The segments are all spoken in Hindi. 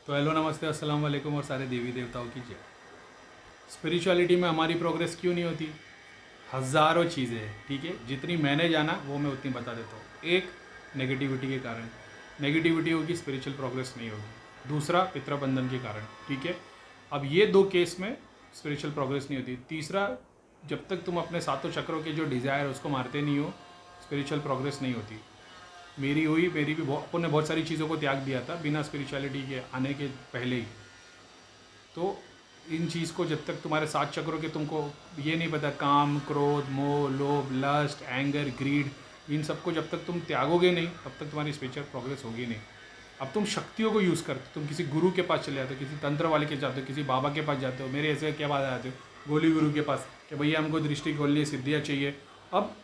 तो हेलो नमस्ते अस्सलाम वालेकुम और सारे देवी देवताओं की जय। स्पिरिचुअलिटी में हमारी प्रोग्रेस क्यों नहीं होती? हज़ारों चीज़ें हैं, ठीक है। जितनी मैंने जाना वो मैं उतनी बता देता हूँ। एक, नेगेटिविटी के कारण। नेगेटिविटी होगी, स्पिरिचुअल प्रोग्रेस नहीं होगी। दूसरा, पितृबंधन के कारण, ठीक है। अब ये दो केस में स्पिरिचुअल प्रोग्रेस नहीं होती। तीसरा, जब तक तुम अपने सातों चक्रों के जो डिज़ायर उसको मारते नहीं हो, स्पिरिचुअल प्रोग्रेस नहीं होती। मेरी हुई, मेरी भी अपन ने बहुत सारी चीज़ों को त्याग दिया था बिना स्पिरिचुअलिटी के आने के पहले ही। तो इन चीज़ को जब तक तुम्हारे सात चक्रों के तुमको ये नहीं पता, काम, क्रोध, मोह, लोभ, लस्ट, एंगर, ग्रीड, इन सबको जब तक तुम त्यागोगे नहीं तब तक तुम्हारी स्पिरिचुअल प्रोग्रेस होगी नहीं। अब तुम शक्तियों को यूज़ करते हो, तुम किसी गुरु के पास चले जाते हो, किसी तंत्र वाले के जाते हो, किसी बाबा के पास जाते हो, मेरे ऐसे क्या बात आते हो, गोली गुरु के पास कि भैया हमको दृष्टि खोलनी है, सिद्धियाँ चाहिए। अब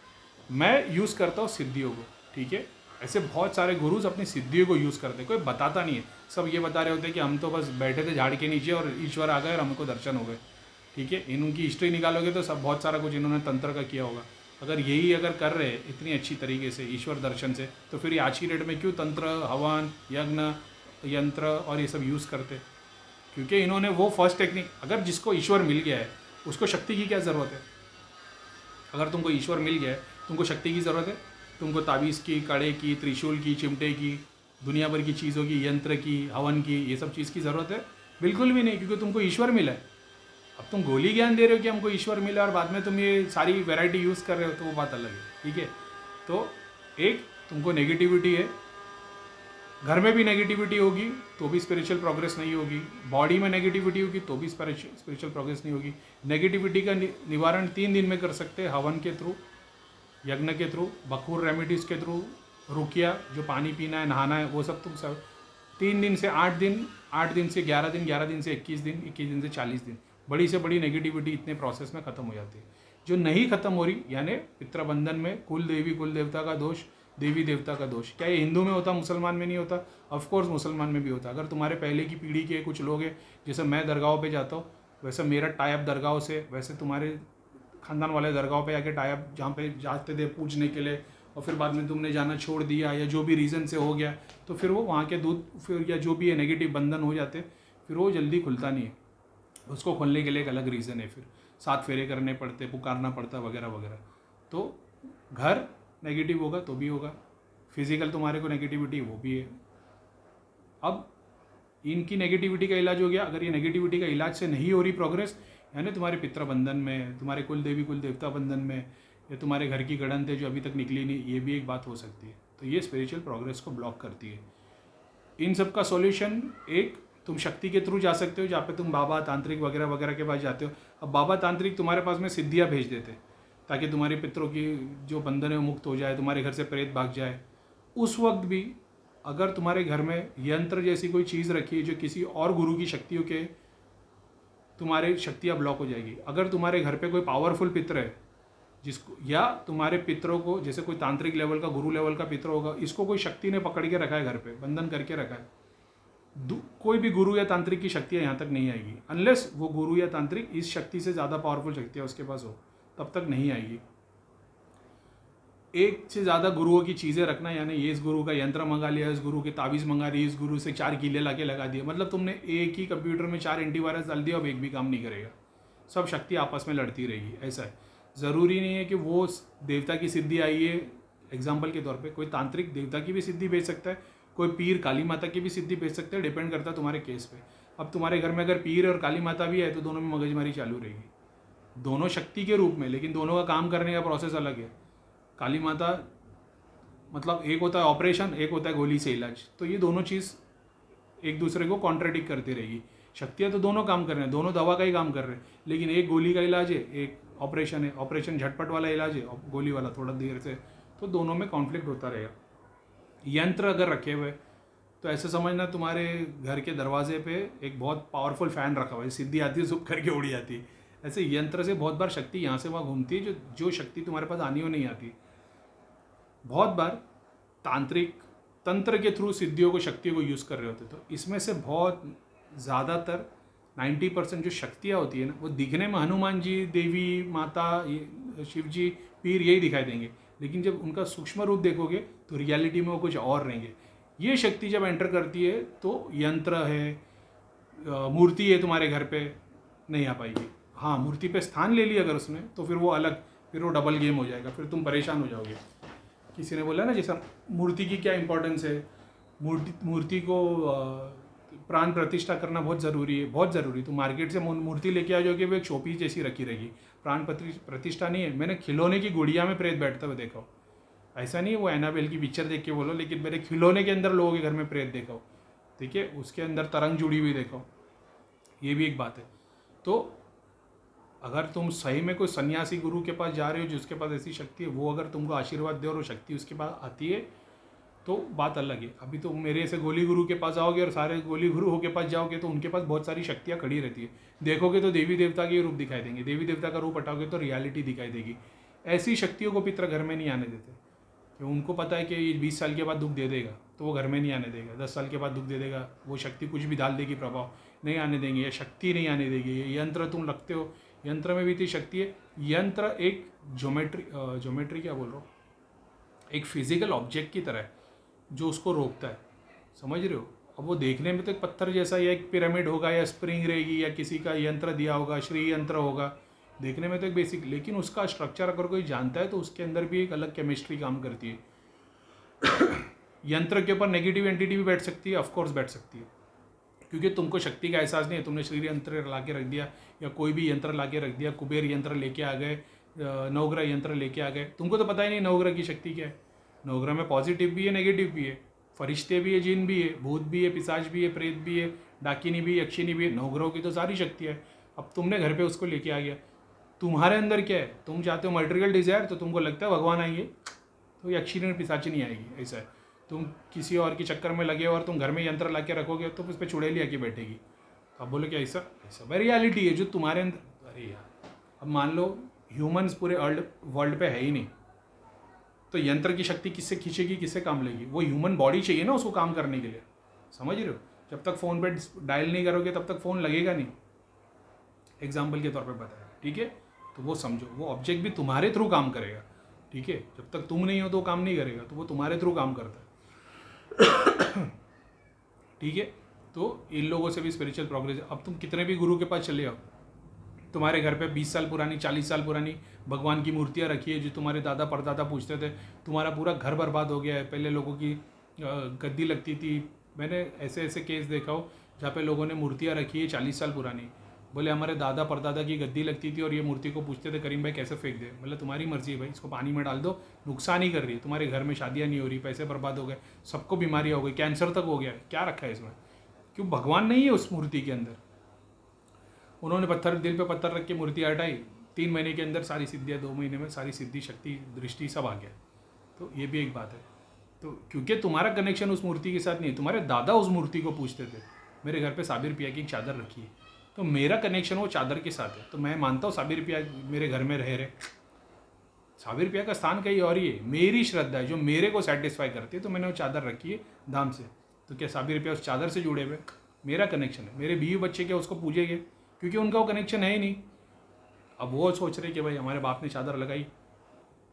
मैं यूज़ करता हूँ सिद्धियों को, ठीक है। ऐसे बहुत सारे गुरुज अपनी सिद्धियों को यूज़ करते हैं, कोई बताता नहीं है। सब ये बता रहे होते हैं कि हम तो बस बैठे थे झाड़ के नीचे और ईश्वर आ गए और हमको दर्शन हो गए, ठीक है। इनकी हिस्ट्री निकालोगे तो सब बहुत सारा कुछ इन्होंने तंत्र का किया होगा। अगर यही अगर कर रहे हैं इतनी अच्छी तरीके से ईश्वर दर्शन से, तो फिर ये आज की डेट में क्यों तंत्र, हवन, यज्ञ, यंत्र और ये सब यूज़ करते? क्योंकि इन्होंने वो फर्स्ट टेक्निक, अगर जिसको ईश्वर मिल गया है उसको शक्ति की क्या ज़रूरत है? अगर तुमको ईश्वर मिल गया है, तुमको शक्ति की ज़रूरत है? तुमको ताबीज़ की, कड़े की, त्रिशूल की, चिमटे की, दुनिया भर की चीज़ों की, यंत्र की, हवन की, ये सब चीज़ की ज़रूरत है? बिल्कुल भी नहीं, क्योंकि तुमको ईश्वर मिला है। अब तुम गोली ज्ञान दे रहे हो कि हमको ईश्वर मिला और बाद में तुम ये सारी वैरायटी यूज़ कर रहे हो, तो वो बात अलग है, ठीक है। तो एक, तुमको नेगेटिविटी है, घर में भी नेगेटिविटी होगी तो भी स्पिरिचुअल प्रोग्रेस नहीं होगी, बॉडी में नेगेटिविटी होगी तो भी स्पिरिचुअल प्रोग्रेस नहीं होगी। नेगेटिविटी का निवारण 3 दिन में कर सकते हैं, हवन के थ्रू, यज्ञ के थ्रू, बखूर रेमेडीज़ के थ्रू, रुकिया जो पानी पीना है, नहाना है, वो सब तुम सब 3 दिन से 8 दिन, 8 दिन से 11 दिन, 11 दिन से 21 दिन, 21 दिन से 40 दिन, बड़ी से बड़ी नेगेटिविटी इतने प्रोसेस में ख़त्म हो जाती है। जो नहीं ख़त्म हो रही, यानी पितृबंधन में कुल देवी कुल देवता का दोष, देवी देवता का दोष, क्या ये हिंदू में होता, मुसलमान में नहीं होता? ऑफकोर्स मुसलमान में भी होता। अगर तुम्हारे पहले की पीढ़ी के कुछ लोग हैं, जैसे मैं दरगाहों पे जाता हूँ, वैसे मेरा टाइप दरगाहों से, वैसे तुम्हारे खानदान वाले दरगाहों पे आके टाइप जहाँ पे जाते थे पूजने के लिए, और फिर बाद में तुमने जाना छोड़ दिया या जो भी रीज़न से हो गया, तो फिर वो वहाँ के दूध फिर या जो भी है नेगेटिव बंधन हो जाते, फिर वो जल्दी खुलता नहीं है। उसको खोलने के लिए एक अलग रीज़न है, फिर 7 फेरे करने पड़ते, पुकारना पड़ता वगैरह वगैरह। तो घर नेगेटिव होगा तो भी होगा, फिजिकल तुम्हारे को नेगेटिविटी वो भी है। अब इनकी नेगेटिविटी का इलाज हो गया। अगर ये नेगेटिविटी का इलाज से नहीं हो रही प्रोग्रेस, यानी तुम्हारे पितृबंधन में, तुम्हारे कुल देवी कुल देवता बंधन में, या तुम्हारे घर की गड़न थे जो अभी तक निकली नहीं, ये भी एक बात हो सकती है। तो ये स्पिरिचुअल प्रोग्रेस को ब्लॉक करती है। इन सब का सॉल्यूशन एक, तुम शक्ति के थ्रू जा सकते हो, जहाँ पे तुम बाबा, तांत्रिक वगैरह वगैरह के पास जाते हो। अब बाबा तांत्रिक तुम्हारे पास में सिद्धियाँ भेज देते ताकि तुम्हारे पितरों की जो बंधन है वो मुक्त हो जाए, तुम्हारे घर से प्रेत भाग जाए। उस वक्त भी अगर तुम्हारे घर में यंत्र जैसी कोई चीज़ रखी है जो किसी और गुरु की शक्तियों के, तुम्हारी शक्तियाँ ब्लॉक हो जाएगी। अगर तुम्हारे घर पे कोई पावरफुल पितर है जिसको, या तुम्हारे पितरों को, जैसे कोई तांत्रिक लेवल का, गुरु लेवल का पितर होगा, इसको कोई शक्ति ने पकड़ के रखा है घर पे, बंधन करके रखा है, कोई भी गुरु या तांत्रिक की शक्तियाँ यहाँ तक नहीं आएगी, अनलेस वो गुरु या तांत्रिक इस शक्ति से ज़्यादा पावरफुल शक्तियाँ उसके पास हो, तब तक नहीं आएगी। एक से ज़्यादा गुरुओं की चीज़ें रखना, यानी ये इस गुरु का यंत्र मंगा लिया, इस गुरु की ताबीज़ मंगा दी, इस गुरु से 4 कीले ला के लगा दिए, मतलब तुमने एक ही कंप्यूटर में 4 एंटीवायरस डाल दिया, अब एक भी काम नहीं करेगा, सब शक्ति आपस में लड़ती रहेगी। ऐसा है, ज़रूरी नहीं है कि वो देवता की सिद्धि आई है। एग्जाम्पल के तौर पर कोई तांत्रिक देवता की भी सिद्धि भेज सकता है, कोई पीर काली माता की भी सिद्धि भेज सकते हैं, डिपेंड करता है तुम्हारे केस पे। अब तुम्हारे घर में अगर पीर और काली माता भी है तो दोनों में मगजमारी चालू रहेगी, दोनों शक्ति के रूप में, लेकिन दोनों का काम करने का प्रोसेस अलग है। काली माता मतलब एक होता है ऑपरेशन, एक होता है गोली से इलाज, तो ये दोनों चीज़ एक दूसरे को कॉन्ट्राडिक्ट करती रहेगी। शक्तियाँ तो दोनों काम कर रहे हैं, दोनों दवा का ही काम कर रहे हैं, लेकिन एक गोली का इलाज है, एक ऑपरेशन है, ऑपरेशन झटपट वाला इलाज है, गोली वाला थोड़ा देर से, तो दोनों में कॉन्फ्लिक्ट होता रहेगा। यंत्र अगर रखे हुए तो ऐसे समझना तुम्हारे घर के दरवाजे पे एक बहुत पावरफुल फ़ैन रखा हुआ है, सिद्धि आती है zup करके उड़ी जाती है। ऐसे यंत्र से बहुत बार शक्ति यहाँ से वहाँ घूमती है, जो शक्ति तुम्हारे पास आनी हो नहीं आती। बहुत बार तांत्रिक तंत्र के थ्रू सिद्धियों को, शक्तियों को यूज़ कर रहे होते, तो इसमें से बहुत ज़्यादातर 90% जो शक्तियाँ होती है ना, वो दिखने में हनुमान जी, देवी माता, शिव जी, पीर यही दिखाई देंगे, लेकिन जब उनका सूक्ष्म रूप देखोगे तो रियलिटी में वो कुछ और रहेंगे। ये शक्ति जब एंटर करती है तो यंत्र है, मूर्ति है तुम्हारे घर पे, नहीं आ पाएगी। हाँ, मूर्ति पे स्थान ले लिया अगर उसने तो फिर वो अलग, फिर वो डबल गेम हो जाएगा, फिर तुम परेशान हो जाओगे। किसी ने बोला ना जैसा मूर्ति की क्या इंपॉर्टेंस है, मूर्ति को प्राण प्रतिष्ठा करना बहुत ज़रूरी है, बहुत ज़रूरी। तुम मार्केट से मूर्ति लेके आ जाओगे, वो एक शोपीस जैसी रखी रहेगी, प्राण प्रतिष्ठा नहीं है। मैंने खिलौने की गुड़िया में प्रेत बैठते हुए देखा हो, ऐसा नहीं है वो एनाबेल की पिक्चर देख के बोलो, लेकिन मेरे खिलौने के अंदर लोगों के घर में प्रेत देखा हो, ठीक है, उसके अंदर तरंग जुड़ी हुई देखा हो, ये भी एक बात है। तो अगर तुम सही में कोई सन्यासी गुरु के पास जा रहे हो जिसके पास ऐसी शक्ति है, वो अगर तुमको आशीर्वाद दे और वो शक्ति उसके पास आती है तो बात अलग है। अभी तो मेरे ऐसे गोली गुरु के पास आओगे और सारे गोली गुरु के पास जाओगे तो उनके पास बहुत सारी शक्तियाँ खड़ी रहती है, देखोगे तो देवी देवता के रूप दिखाई देंगे, देवी देवता का रूप हटाओगे तो रियलिटी दिखाई देगी। ऐसी शक्तियों को पितर घर में नहीं आने देते, कि उनको पता है कि ये 20 साल के बाद दुख दे देगा तो वो घर में नहीं आने देगा, 10 साल के बाद दुख दे देगा, वो शक्ति कुछ भी डाल देगी, प्रभाव नहीं आने देंगे, ये शक्ति नहीं आने देगी। ये यंत्र तुम लगते हो, यंत्र में भी इतनी शक्ति है। यंत्र एक ज्योमेट्री क्या बोल रहा हूँ, एक फिजिकल ऑब्जेक्ट की तरह है जो उसको रोकता है, समझ रहे हो। अब वो देखने में तो एक पत्थर जैसा या एक पिरामिड होगा या स्प्रिंग रहेगी या किसी का यंत्र दिया होगा, श्री यंत्र होगा, देखने में तो एक बेसिक, लेकिन उसका स्ट्रक्चर अगर कोई जानता है तो उसके अंदर भी एक अलग केमिस्ट्री काम करती है। यंत्र के ऊपर नेगेटिव एंटिटी भी बैठ सकती है, ऑफकोर्स बैठ सकती है, क्योंकि तुमको शक्ति का एहसास नहीं है। तुमने श्री यंत्र ला के रख दिया या कोई भी यंत्र ला के रख दिया, कुबेर यंत्र लेके आ गए, नवग्रह यंत्र लेके आ गए, तुमको तो पता ही नहीं नवग्रह की शक्ति क्या है। नवग्रह में पॉजिटिव भी है, नेगेटिव भी है, फरिश्ते भी है, जिन भी है, भूत भी है, पिशाच भी है, प्रेत भी है, डाकिनी भी है, यक्षिनी भी है, नवग्रहों की तो सारी शक्तियाँ है। अब तुमने घर पे उसको लेके आ गया, तुम्हारे अंदर क्या है, तुम चाहते हो मटेरियल डिजायर, तो तुमको लगता है भगवान आएंगे, तो यक्षिनी और पिशाची नहीं आएगी, ऐसा है। तुम किसी और के चक्कर में लगे और तुम घर में यंत्र ला के रखोगे तो उस पर चुड़ैली आके बैठेगी। तो अब बोलो क्या ऐसा, ऐसा भाई रियलिटी है जो तुम्हारे अंदर। अरे यार, अब मान लो ह्यूमंस पूरे वर्ल्ड पे है ही नहीं, तो यंत्र की शक्ति किससे खींचेगी, किससे काम लेगी। वो ह्यूमन बॉडी चाहिए ना उसको काम करने के लिए, समझ रहे हो। जब तक फ़ोन पे डायल नहीं करोगे तब तक फ़ोन लगेगा नहीं, एग्जाम्पल के तौर पर बताया, ठीक है। तो वो समझो, वो ऑब्जेक्ट भी तुम्हारे थ्रू काम करेगा, ठीक है। जब तक तुम नहीं हो तो काम नहीं करेगा, तो वो तुम्हारे थ्रू काम करता है, ठीक है। तो इन लोगों से भी स्पिरिचुअल प्रोग्रेस। अब तुम कितने भी गुरु के पास चले जाओ, तुम्हारे घर पे 20 साल पुरानी, 40 साल पुरानी भगवान की मूर्तियाँ रखी है जो तुम्हारे दादा परदादा पूछते थे, तुम्हारा पूरा घर बर्बाद हो गया है। पहले लोगों की गद्दी लगती थी, मैंने ऐसे ऐसे केस देखा हो जहाँ पे लोगों ने मूर्तियाँ रखी है 40 साल पुरानी, बोले हमारे दादा परदादा की गद्दी लगती थी और ये मूर्ति को पूछते थे करीम भाई कैसे फेंक दे। मतलब तुम्हारी मर्जी है भाई, इसको पानी में डाल दो, नुकसान ही कर रही है, तुम्हारे घर में शादियाँ नहीं हो रही, पैसे बर्बाद हो गए, सबको बीमारियाँ हो गई, कैंसर तक हो गया, क्या रखा है इसमें। क्यों, भगवान नहीं है उस मूर्ति के अंदर। उन्होंने पत्थर, दिल पे पत्थर रख के मूर्ति हटाई, 3 महीने के अंदर सारी सिद्धियाँ, 2 महीने में सारी सिद्धि, शक्ति, दृष्टि सब आ गया। तो ये भी एक बात है। तो क्योंकि तुम्हारा कनेक्शन उस मूर्ति के साथ नहीं है, तुम्हारे दादा उस मूर्ति को पूछते थे। मेरे घर पे साबिर पिया की एक चादर रखी है, तो मेरा कनेक्शन वो चादर के साथ है, तो मैं मानता हूँ साबिर पिया मेरे घर में रह रहे। साबिर पिया का स्थान कहीं और ही है, मेरी श्रद्धा है जो मेरे को सेटिस्फाई करती है, तो मैंने वो चादर रखी है दाम से। तो क्या साबिर पिया उस चादर से जुड़े हुए, मेरा कनेक्शन है। मेरे बीवी बच्चे क्या उसको पूजेंगे, क्योंकि उनका वो कनेक्शन है ही नहीं। अब वो सोच रहे कि भाई हमारे बाप ने चादर लगाई,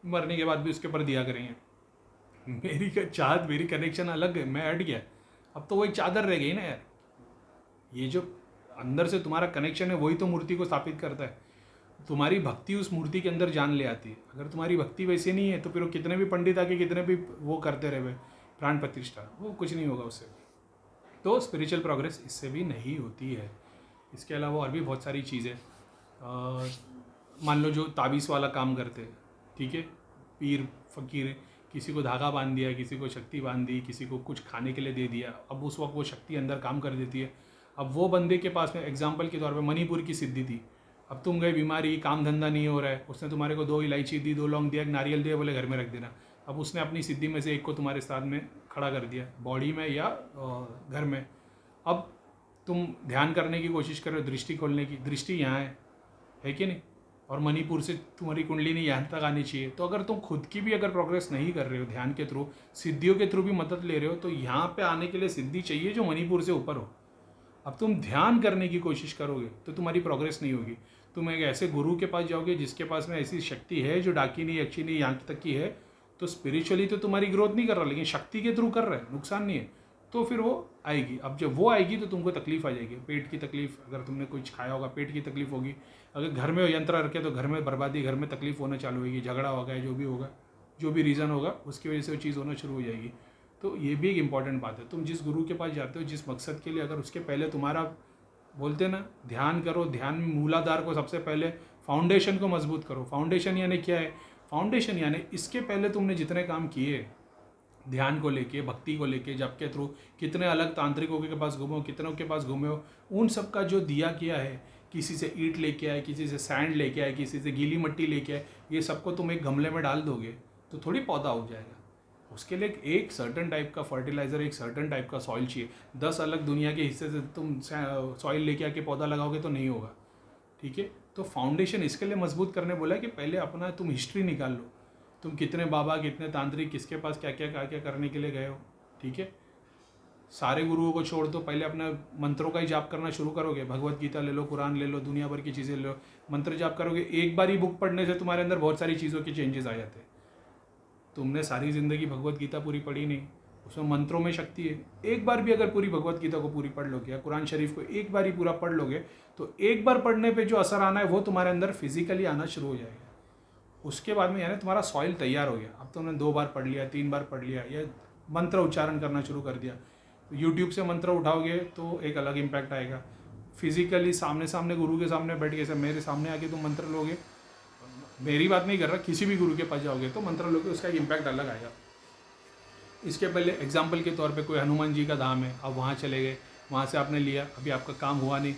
मरने के बाद भी उसके ऊपर दिया करेंगे। मेरी चाहत, मेरी कनेक्शन अलग है, मैं हट गया, अब तो वो एक चादर रह गई ना यार। ये जो अंदर से तुम्हारा कनेक्शन है वही तो मूर्ति को स्थापित करता है। तुम्हारी भक्ति उस मूर्ति के अंदर जान ले आती है। अगर तुम्हारी भक्ति वैसे नहीं है तो फिर वो कितने भी पंडित आके कितने भी वो करते रहे प्राण प्रतिष्ठा, वो कुछ नहीं होगा उससे। तो स्पिरिचुअल प्रोग्रेस इससे भी नहीं होती है। इसके अलावा और भी बहुत सारी चीज़ें, मान लो जो ताबीज़ वाला काम करते हैं, ठीक है, पीर फकीर, किसी को धागा बांध दिया, किसी को शक्ति बांध दी, किसी को कुछ खाने के लिए दे दिया, अब उस वक्त वो शक्ति अंदर काम कर देती है। अब वो बंदे के पास में एग्जाम्पल के तौर पे मणिपुर की सिद्धि थी, अब तुम गए बीमारी, काम धंधा नहीं हो रहा है, उसने तुम्हारे को 2 इलायची दी, 2 लौंग दिया, एक नारियल दिया, बोले घर में रख देना। अब उसने अपनी सिद्धि में से एक को तुम्हारे साथ में खड़ा कर दिया, बॉडी में या घर में। अब तुम ध्यान करने की कोशिश कर रहे हो, दृष्टि खोलने की, दृष्टि यहाँ है कि नहीं, और मणिपुर से तुम्हारी कुंडली नहीं यहाँ तक आनी चाहिए। तो अगर तुम खुद की भी अगर प्रोग्रेस नहीं कर रहे हो ध्यान के थ्रू, सिद्धियों के थ्रू भी मदद ले रहे हो, तो यहाँ पे आने के लिए सिद्धि चाहिए जो मणिपुर से ऊपर हो। अब तुम ध्यान करने की कोशिश करोगे तो तुम्हारी प्रोग्रेस नहीं होगी। तुम एक ऐसे गुरु के पास जाओगे जिसके पास में ऐसी शक्ति है जो डाकिनी यक्षिनी यहाँ तक की है, तो स्पिरिचुअली तो तुम्हारी ग्रोथ नहीं कर रहा, लेकिन शक्ति के थ्रू कर रहा है, नुकसान नहीं है, तो फिर वो आएगी। अब जब वो आएगी तो तुमको तकलीफ आ जाएगी, पेट की तकलीफ, अगर तुमने कुछ खाया होगा पेट की तकलीफ होगी। अगर घर में यंत्र रखे तो घर में बर्बादी, घर में तकलीफ होना चालू होगी, झगड़ा होगा, जो भी होगा, जो भी रीज़न होगा उसकी वजह से वो चीज़ होना शुरू हो जाएगी। तो ये भी एक इम्पॉर्टेंट बात है। तुम जिस गुरु के पास जाते हो, जिस मकसद के लिए, अगर उसके पहले तुम्हारा, बोलते हैं ना, ध्यान करो, ध्यान में मूलाधार को सबसे पहले, फाउंडेशन को मजबूत करो। फाउंडेशन यानी क्या है? फाउंडेशन यानी इसके पहले तुमने जितने काम किए ध्यान को लेके, भक्ति को लेके, जप के थ्रू, कितने अलग तांत्रिकों के पास घूमे हो, कितनों के पास घूमे हो, उन सब का जो दिया किया है, किसी से ईंट लेके आए, किसी से सैंड लेके आए, किसी से गीली मिट्टी लेके आए, ये सबको तुम एक गमले में डाल दोगे तो थोड़ी पौधा हो जाएगा। उसके लिए एक सर्टन टाइप का फर्टिलाइज़र, एक सर्टन टाइप का सॉइल चाहिए। 10 अलग दुनिया के हिस्से से तुम सॉइल लेके आके पौधा लगाओगे तो नहीं होगा। ठीक है, तो फाउंडेशन इसके लिए मजबूत करने बोला है कि पहले अपना तुम हिस्ट्री निकाल लो, तुम कितने बाबा, कितने तांत्रिक, किसके पास क्या क्या करने के लिए गए हो। ठीक है, सारे गुरुओं को छोड़ दो, पहले अपना मंत्रों का ही जाप करना शुरू करोगे। भगवत गीता ले लो, कुरान ले लो, दुनिया भर की चीज़ें ले लो, मंत्र जाप करोगे। एक बार ही बुक पढ़ने से तुम्हारे अंदर बहुत सारी चीज़ों के चेंजेस आ जाते हैं। तुमने सारी ज़िंदगी भगवत गीता पूरी पढ़ी नहीं, उसमें मंत्रों में शक्ति है। एक बार भी अगर पूरी भगवत गीता को पूरी पढ़ लोगे या कुरान शरीफ को एक बार ही पूरा पढ़ लोगे तो एक बार पढ़ने पे जो असर आना है वो तुम्हारे अंदर फिजिकली आना शुरू हो जाएगा। उसके बाद में यानी तुम्हारा सॉइल तैयार हो गया। अब तुमने 2 बार पढ़ लिया, 3 बार पढ़ लिया, या मंत्र उच्चारण करना शुरू कर दिया, यूट्यूब से मंत्र उठाओगे तो एक अलग इम्पैक्ट आएगा। फिजिकली सामने सामने गुरु के सामने बैठ के, जैसे मेरे सामने आके तुम मंत्र लोगे, मेरी बात नहीं कर रहा, किसी भी गुरु के पास जाओगे तो मंत्र लोगे, उसका एक इम्पैक्ट अलग आएगा। इसके पहले एग्जाम्पल के तौर पे कोई हनुमान जी का धाम है, अब वहाँ चले गए, वहाँ से आपने लिया, अभी आपका काम हुआ नहीं।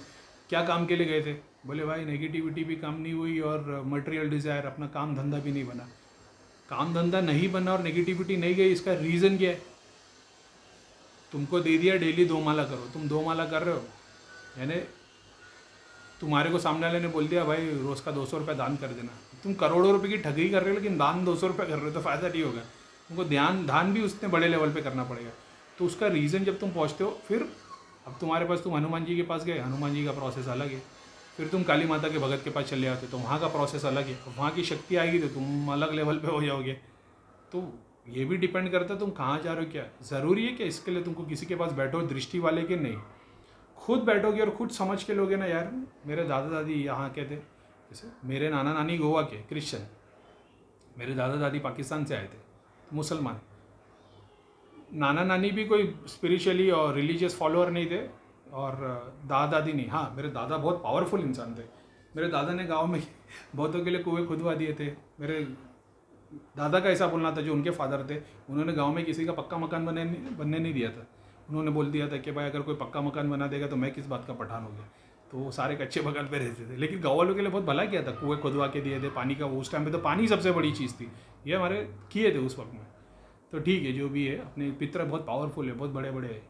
क्या काम के लिए गए थे? बोले भाई नेगेटिविटी भी कम नहीं हुई और मटेरियल डिज़ायर, अपना काम धंधा भी नहीं बना। काम धंधा नहीं बना और नेगेटिविटी नहीं गई, इसका रीज़न क्या है? तुमको दे दिया डेली 2 माला करो, तुम 2 माला कर रहे हो, यानी तुम्हारे को सामने वाले ने बोल दिया भाई रोज़ का 200 रुपये दान कर देना, तुम करोड़ों रुपए की ठगी कर रहे हो लेकिन दान 200 रुपये कर रहे हो तो फ़ायदा नहीं होगा। तुमको दान भी उतने बड़े लेवल पे करना पड़ेगा। तो उसका रीज़न जब तुम पहुँचते हो, फिर अब तुम्हारे पास, तुम हनुमान जी के पास गए, हनुमान जी का प्रोसेस अलग है। फिर तुम काली माता के भगत के पास चले जाते तो वहाँ का प्रोसेस अलग है, वहाँ की शक्ति आएगी तो तुम अलग लेवल पे हो जाओगे। तो ये भी डिपेंड करता है तुम कहाँ जा रहे हो। क्या ज़रूरी है कि इसके लिए तुमको किसी के पास बैठो दृष्टि वाले के, नहीं, खुद बैठोगे और खुद समझ के लोगे ना। यार मेरे दादा दादी यहाँ के थे, जैसे मेरे नाना नानी गोवा के क्रिश्चियन, मेरे दादा दादी पाकिस्तान से आए थे मुसलमान। नाना नानी भी कोई स्पिरिचुअली और रिलीजियस फॉलोअर नहीं थे और दादा दादी नहीं। हाँ, मेरे दादा बहुत पावरफुल इंसान थे। मेरे दादा ने गांव में बहुतों के लिए कुएं खुदवा दिए थे। मेरे दादा का ऐसा बोलना था, जो उनके फादर थे, उन्होंने गांव में किसी का पक्का मकान बनने नहीं दिया था। उन्होंने बोल दिया था कि भाई अगर कोई पक्का मकान बना देगा तो मैं किस बात का पठान हो गया। तो वो सारे कच्चे मकान पे रहते थे, लेकिन गाँव वालों के लिए बहुत भला किया था, कुएं खुदवा के दिए थे। पानी का उस टाइम पे तो पानी सबसे बड़ी चीज़ थी, ये हमारे किए थे उस वक्त में। तो ठीक है, जो भी है, अपने पितर बहुत पावरफुल है, बहुत बड़े बड़े है।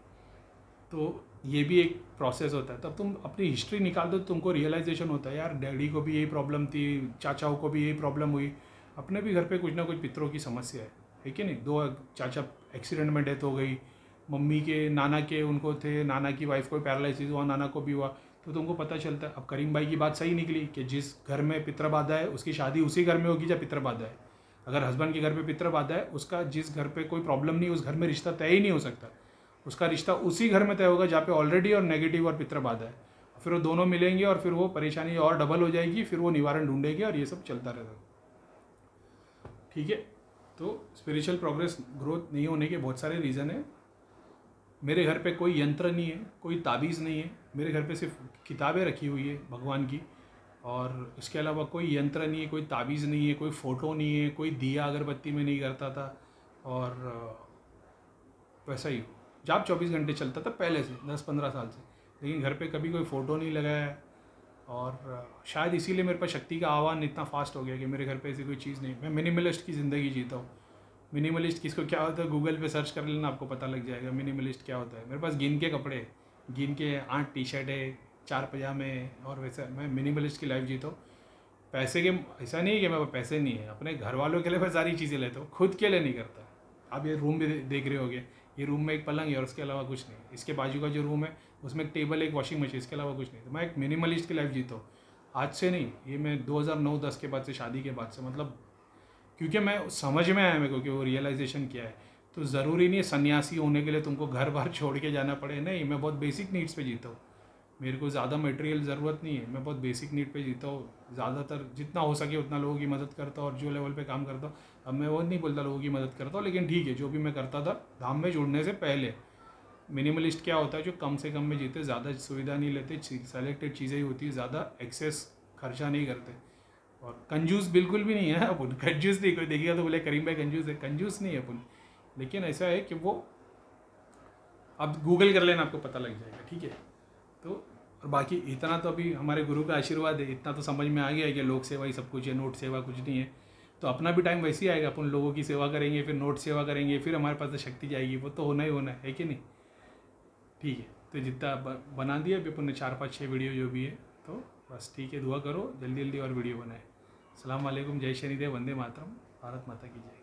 तो ये भी एक प्रोसेस होता है। तब तुम अपनी हिस्ट्री निकाल दो तो तुमको रियलाइजेशन होता है, यार डैडी को भी यही प्रॉब्लम थी, चाचाओं को भी यही प्रॉब्लम हुई, अपने भी घर पे कुछ ना कुछ पितरों की समस्या है कि नहीं। 2 चाचा एक्सीडेंट में डेथ हो गई, मम्मी के, नाना के उनको थे, नाना की वाइफ को पैरालिसिस हुआ, नाना को भी हुआ, तो तुमको पता चलता है। अब करीम भाई की बात सही निकली कि जिस घर में पितर बाधा है उसकी शादी उसी घर में होगी जहाँ पितर बाधा है। अगर हस्बैंड के घर पे पितर बाधा है, उसका जिस घर पे कोई प्रॉब्लम नहीं, उस घर में रिश्ता तय ही नहीं हो सकता। उसका रिश्ता उसी घर में तय होगा जहाँ पे ऑलरेडी और नेगेटिव और पितर बाधा है। फिर वो दोनों मिलेंगे और फिर वो परेशानी और डबल हो जाएगी, फिर वो निवारण ढूंढेंगे और ये सब चलता रहेगा। ठीक है, तो स्पिरिचुअल प्रोग्रेस ग्रोथ नहीं होने के बहुत सारे रीज़न है। मेरे घर पे कोई यंत्र नहीं है, कोई ताबीज़ नहीं है, मेरे घर पे सिर्फ किताबें रखी हुई है भगवान की, और इसके अलावा कोई यंत्र नहीं है, कोई ताबीज़ नहीं है, कोई फ़ोटो नहीं है, कोई दिया अगरबत्ती में नहीं करता था। और वैसा ही जाप 24 घंटे चलता था पहले से, 10-15 साल से, लेकिन घर पे कभी कोई फ़ोटो नहीं लगाया। और शायद इसीलिए मेरे पास शक्ति का आह्वान इतना फास्ट हो गया कि मेरे घर पे ऐसी कोई चीज़ नहीं। मैं मिनिमलिस्ट की ज़िंदगी जीता हूँ। मिनिमलिस्ट किसको क्या होता है, गूगल पे सर्च कर लेना, आपको पता लग जाएगा मिनिमलिस्ट क्या होता है। मेरे पास गिन के कपड़े, गिन के 8 टी-शर्ट है, 4 पजामे, और वैसा मैं मिनिमलिस्ट की लाइफ जीता हूँ। पैसे के, ऐसा नहीं है कि मेरे पास पैसे नहीं है, अपने घर वालों के लिए मैं सारी चीज़ें लेता हूँ, खुद के लिए नहीं करता। आप ये रूम भी देख रहे होगे, ये रूम में एक पलंग है और उसके अलावा कुछ नहीं। इसके बाजू का जो रूम है उसमें एक टेबल, एक वॉशिंग मशीन, इसके अलावा कुछ नहीं। तो मैं एक मिनिमलिस्ट की लाइफ जीता हूँ। आज से नहीं, ये मैं 2009-10 के बाद से, शादी के बाद से, मतलब क्योंकि मैं समझ में आया मेरे को कि वो रियलाइजेशन क्या है। तो ज़रूरी नहीं है सन्यासी होने के लिए तुमको घर बार छोड़ के जाना पड़े। नहीं, मैं बहुत बेसिक नीड्स पे जीता हूँ, मेरे को ज़्यादा मटेरियल ज़रूरत नहीं है, मैं बहुत बेसिक नीड पे जीता हूँ। ज़्यादातर जितना हो सके उतना लोगों की मदद करता हूँ और जो लेवल पे काम करता हूँ, अब मैं वो नहीं बोलता लोगों की मदद करता हूँ, लेकिन ठीक है जो भी मैं करता था धाम में जुड़ने से पहले। मिनिमलिस्ट क्या होता है, जो कम से कम में जीते, ज़्यादा सुविधा नहीं लेते, सेलेक्टेड चीज़ें ही होती है, ज़्यादा एक्सेस खर्चा नहीं करते। और कंजूस बिल्कुल भी नहीं है अपन, कंजूस नहीं, कोई देखेगा तो बोले करीम भाई कंजूस है, कंजूस नहीं है अपन। लेकिन ऐसा है कि वो अब गूगल कर लेना, आपको पता लग जाएगा, ठीक है। तो और बाकी इतना तो अभी हमारे गुरु का आशीर्वाद है, इतना तो समझ में आ गया है कि लोक सेवा ही सब कुछ है, नोट सेवा कुछ नहीं है। तो अपना भी टाइम वैसे ही आएगा, अपन लोगों की सेवा करेंगे, फिर नोट सेवा करेंगे, फिर हमारे पास तो शक्ति जाएगी, वो तो होना ही होना है कि नहीं। ठीक है, तो जितना बना दिया अभी अपन ने 4-5-6 वीडियो जो भी है, तो बस ठीक है, दुआ करो जल्दी जल्दी और वीडियो बनाए। अस्सलाम वालेकुम, जय शनिदेव, वंदे मातरम, भारत माता की जय।